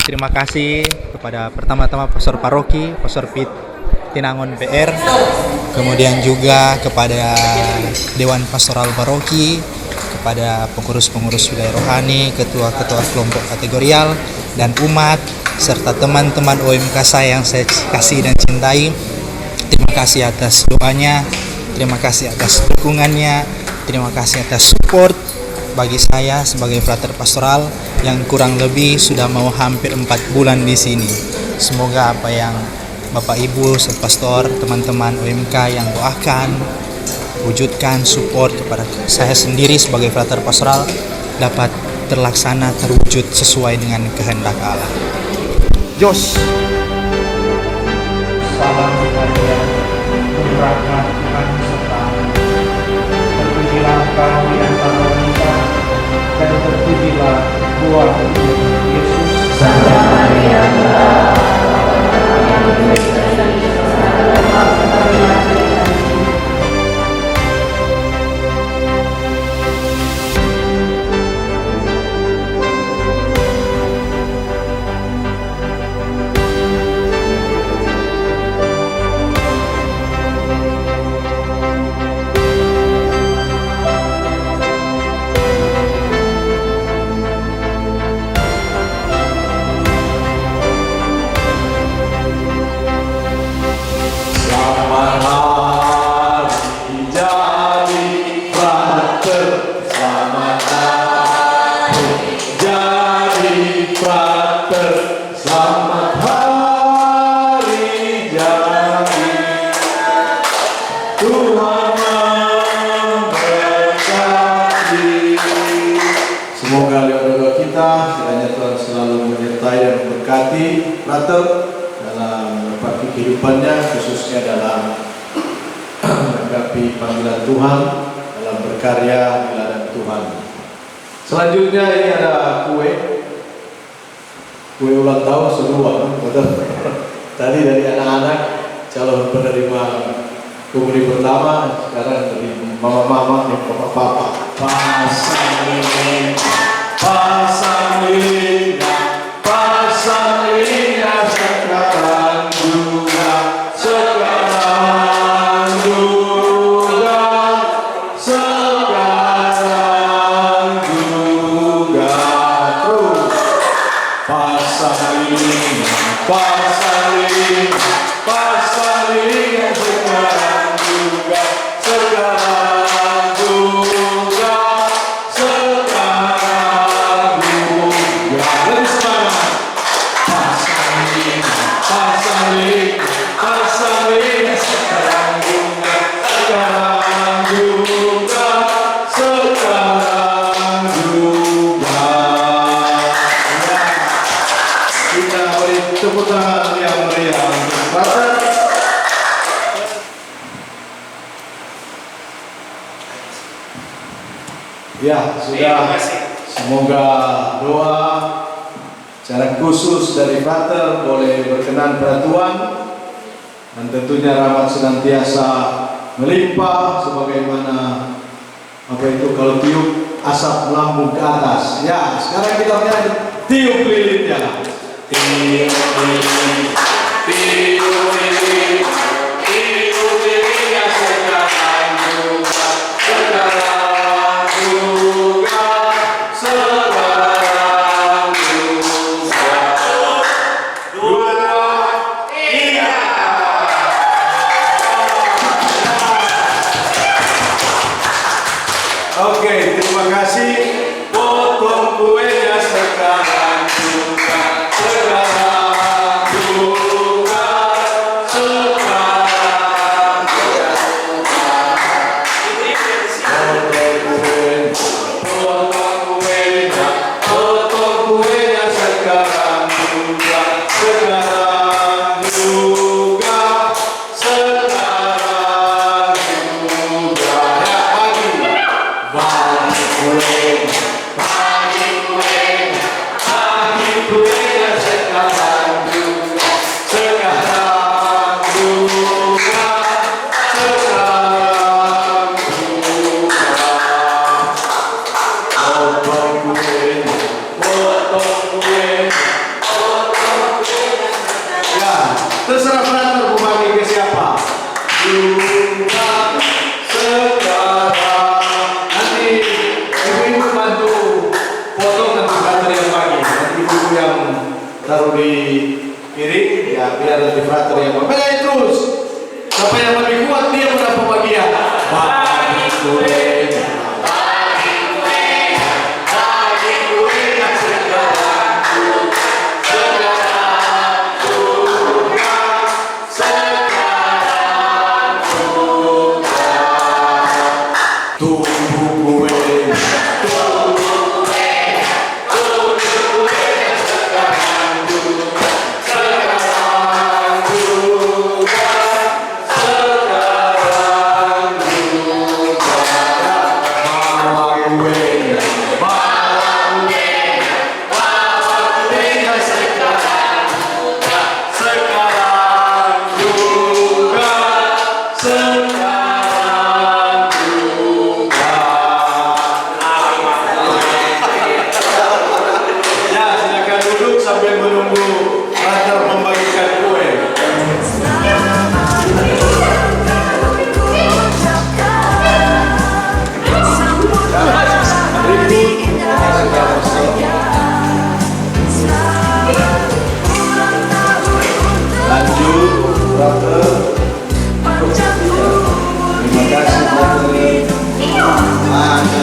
terima kasih kepada pertama-tama Pastor Paroki, Pastor Pit Tinangon PR, kemudian juga kepada Dewan Pastoral Paroki, kepada pengurus-pengurus wilayah rohani, ketua-ketua kelompok kategorial, dan umat, serta teman-teman OMK saya yang saya kasih dan cintai. Terima kasih atas doanya, terima kasih atas dukungannya, terima kasih atas support bagi saya sebagai frater pastoral yang kurang lebih sudah mau hampir 4 bulan di sini. Semoga apa yang Bapak Ibu, pastor, teman-teman OMK yang doakan, wujudkan support kepada saya sendiri sebagai frater pastoral dapat terlaksana, terwujud sesuai dengan kehendak Allah. Jos. Salam kalian, berrahmat Tuhan serta terpujilah kau di antara wanita dan terpujilah buah Yesus. Santa Maria, semoga lewat doa kita kiranya Tuhan selalu menyertai dan memberkati frater dalam berbagi kehidupannya, khususnya dalam menanggapi panggilan Tuhan, dalam berkarya di ladang Tuhan. Selanjutnya ini ada kue ulang tahun semua, betul. Tadi dari anak-anak calon penerima komuni pertama, sekarang dari mama-mama dan papa-papa. Pasang lina sekarang juga terus pasang lina sekarang juga tepuk tangan yang meriah untuk frater. Ya, sudah. Semoga doa secara khusus dari frater boleh berkenan pada Tuhan, dan tentunya rahmat senantiasa melimpah sebagaimana apa itu kalau tiup asap melambung ke atas. Ya, sekarang kita menyanyi tiup lilinnya. Tiup lilin, tiup lilin, tiup lilin yang sekarang juga, sekarang juga, sekarang juga. 1, 2, 3. Oke, terima kasih. Potong kuenya sekarang juga, sekarang juga, yang taruh di piring, ya biar nanti frater yang mengenai terus sampai yang lebih kuat dia mendapat bagian. Bagi kue. Sambil menunggu frater membagikan kue. Lanjut, frater. Terima kasih, frater.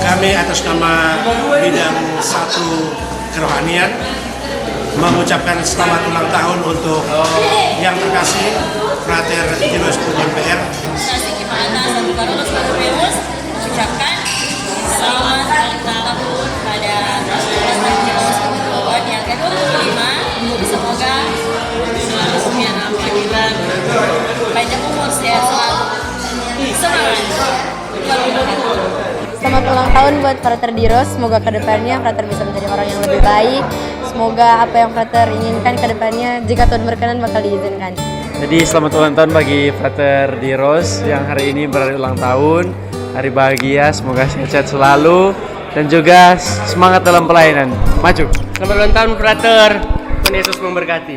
Kami atas nama bidang 1 kerohanian mengucapkan selamat ulang tahun untuk yang terkasih Frater Diros Pujan PR. Ucapkan selamat ulang tahun pada yang ke-25. Semoga selalu sehat walafiat, panjang umur, sehat selalu, semangat. Selamat ulang tahun buat Frater Diros. Semoga kedepannya Frater bisa menjadi orang yang lebih baik. Semoga apa yang Frater inginkan kedepannya, jika Tuhan berkenan, bakal diizinkan. Jadi selamat ulang tahun bagi Frater Diros yang hari ini berhari ulang tahun. Hari bahagia, semoga sehat-sehat selalu dan juga semangat dalam pelayanan. Maju. Selamat ulang tahun Frater. Tuhan Yesus memberkati.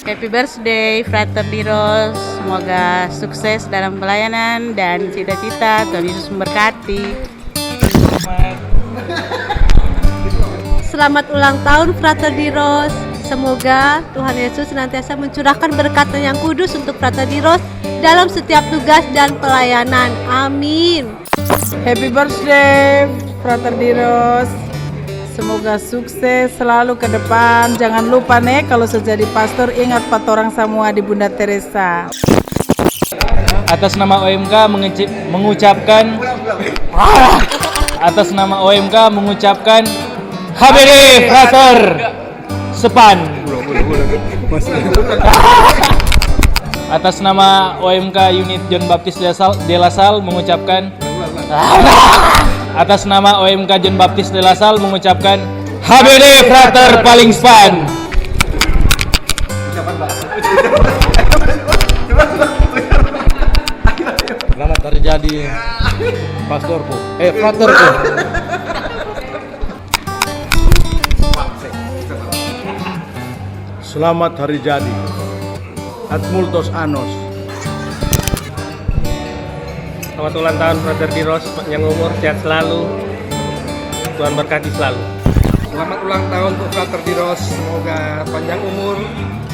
Happy birthday Frater Diros. Semoga sukses dalam pelayanan dan cita-cita. Tuhan Yesus memberkati. Selamat ulang tahun Frater Diros. Semoga Tuhan Yesus senantiasa mencurahkan berkat yang kudus untuk Frater Diros dalam setiap tugas dan pelayanan. Amin. Happy birthday Frater Diros. Semoga sukses selalu ke depan. Jangan lupa nih kalau sudah jadi pastor, ingat patorang semua di Bunda Teresa. Atas nama OMK mengucapkan HBD Frater Sepan. Atas nama OMK Unit John Baptist de La Salle mengucapkan atas nama OMK John Baptist de La Salle mengucapkan HBD Frater paling span. Selamat hari jadi pastorku, fraterku. Selamat hari jadi ad multos annos. Selamat ulang tahun Frater Diros, panjang umur, sehat selalu. Tuhan berkati selalu. Selamat ulang tahun untuk Frater Diros. Semoga panjang umur,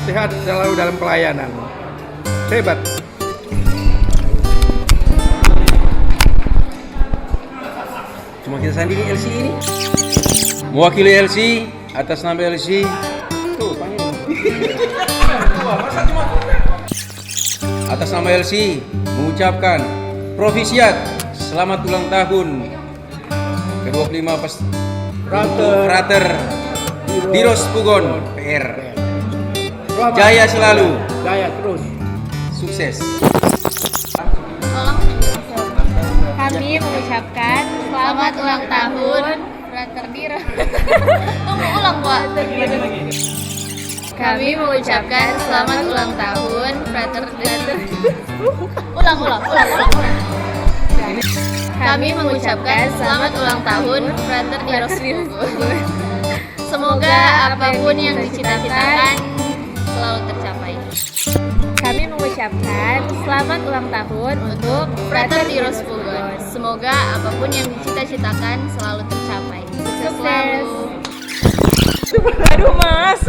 sehat selalu dalam pelayanan. Hebat. Cuma kita sendiri LC ini. Mewakili LC atas nama LC. Tuh, panggil. atas nama LC mengucapkan Provisiat selamat ulang tahun ke-25 Frater Diros Pugon PR. Jaya selalu. Jaya terus. Sukses. Kami mengucapkan selamat ulang tahun Frater Diros. Ulang, Pak. Kami mengucapkan selamat ulang tahun Frater Diros. Ulang. Kami mengucapkan selamat ulang tahun Frater Diros. Semoga apapun yang dicita-citakan selalu tercapai. Kami mengucapkan selamat ulang tahun untuk Frater Diros Pugon. Semoga apapun yang dicita-citakan selalu tercapai. Sukses selalu. Aduh mas.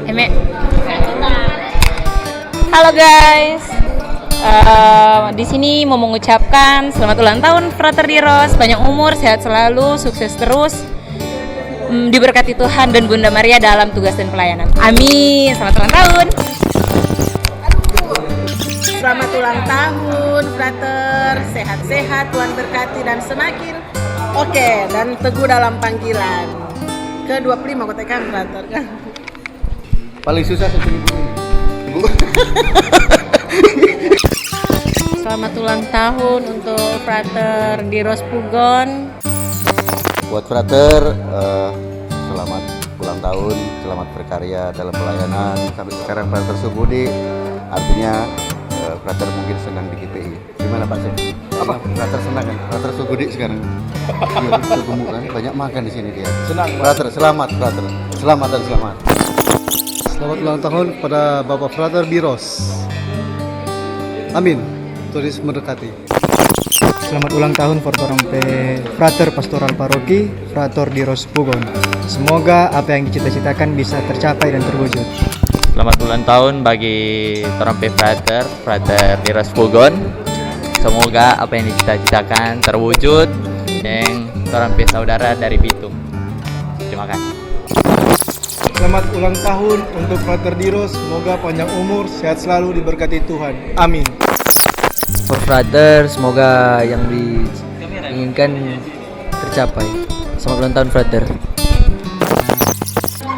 Emek. Halo guys. Di sini mau mengucapkan selamat ulang tahun Frater Diros, panjang umur, sehat selalu, sukses terus. Diberkati Tuhan dan Bunda Maria dalam tugas dan pelayanan. Amin. Selamat ulang tahun. Selamat ulang tahun Frater, sehat-sehat, Tuhan berkati dan semakin oke dan teguh dalam panggilan. Ke-25 kota kan Frater kan. Paling susah seperti ibu. Selamat ulang tahun untuk Frater Diros Pugon. Buat Frater, selamat ulang tahun, selamat berkarya dalam pelayanan. Sampai sekarang Frater Subudi, artinya Frater mungkin senang di GPI. Gimana Pak Sek? Apa? Frater senang kan? Frater Subudi sekarang. Iya, gemuk kan? Banyak makan di sini dia. Senang. Frater, selamat Frater. Selamat dan selamat. Selamat ulang tahun kepada Bapak Frater Diros. Amin. Tulis mendekati. Selamat ulang tahun for orang Frater Pastoral Paroki Frater Diros Pugon. Semoga apa yang dicita-citakan bisa tercapai dan terwujud. Selamat ulang tahun bagi Torompe Frater Diros Pugon. Semoga apa yang dicita-citakan terwujud. Yang Torompe saudara dari Bitung. Terima kasih. Selamat ulang tahun untuk Frater Diros. Semoga panjang umur, sehat selalu, diberkati Tuhan. Amin. For Frater, semoga yang diinginkan tercapai. Selamat ulang tahun Frater.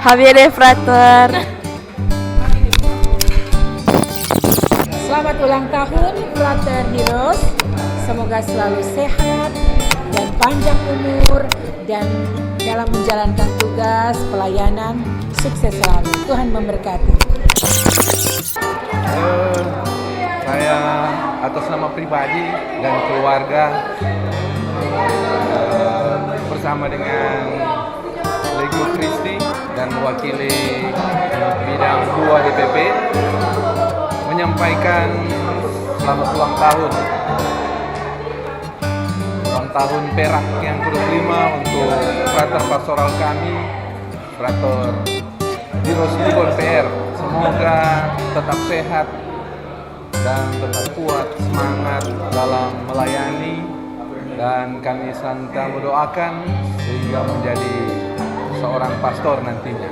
Habibi Frater. Selamat ulang tahun Frater Diros. Semoga selalu sehat dan panjang umur dan dalam menjalankan tugas pelayanan sukses selalu. Tuhan memberkati. Saya atas nama pribadi dan keluarga bersama dengan Lego Kristi dan mewakili bidang 2 DPP menyampaikan selamat ulang tahun perak yang ke-25 untuk Frater Pastoral kami, Frater Diros Pugon PR. Semoga tetap sehat dan tetap kuat semangat dalam melayani, dan kami santa mendoakan sehingga menjadi seorang pastor nantinya.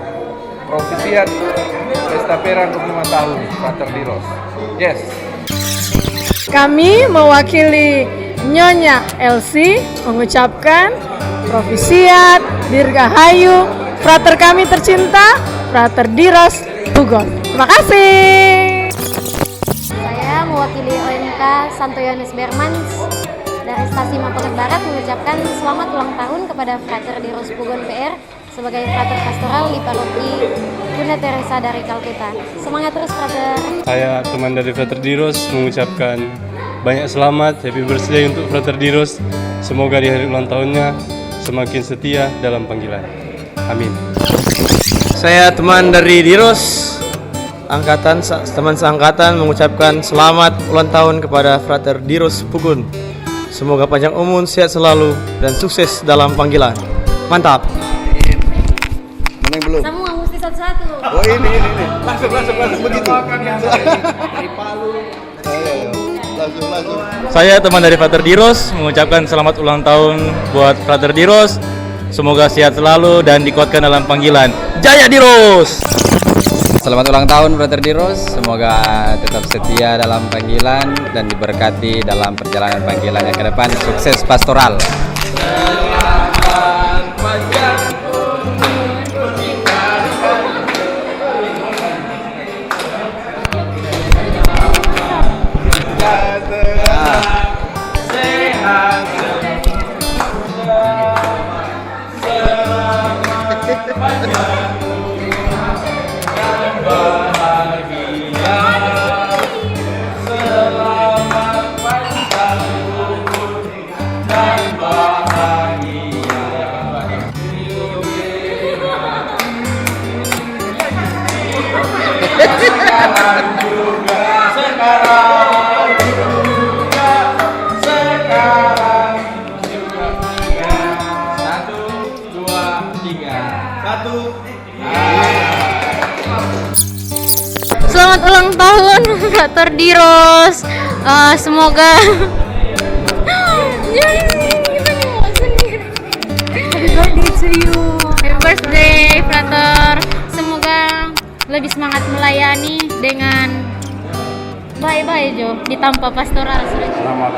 Provisiat Pesta Perang 25 tahun Frater Diros. Yes. Kami mewakili Nyonya Elsie mengucapkan Provisiat Dirgahayu Frater kami tercinta Frater Diros Pugon. Terima kasih. Saya mewakili OMK Santo Yohanes Bermans dari Stasi Mampang Barat mengucapkan selamat ulang tahun kepada Frater Diros Pugon PR sebagai Frater Pastoral di Paroki Bunda Teresa dari Kalkuta. Semangat terus Frater. Saya teman dari Frater Diros mengucapkan banyak selamat, happy birthday untuk Frater Diros. Semoga di hari ulang tahunnya semakin setia dalam panggilan. Amin. Saya teman dari Diros teman seangkatan mengucapkan selamat ulang tahun kepada Frater Diros Pugon. Semoga panjang umur, sehat selalu, dan sukses dalam panggilan. Mantap. Mana yang belum? Semua mesti satu-satu. Oh ini. Langsung begitu. Dari Palu. Langsung. Saya teman dari Frater Diros mengucapkan selamat ulang tahun buat Frater Diros. Semoga sehat selalu dan dikuatkan dalam panggilan. Jaya Diros! Selamat ulang tahun Frater Diros, semoga tetap setia dalam panggilan dan diberkati dalam perjalanan panggilannya ke depan. Sukses pastoral. Selamat ulang tahun Frater Diros. Semoga Happy birthday to you. Happy birthday Frater. Semoga lebih semangat melayani dengan baik-baik Jo, ditampa pastoral. Selamat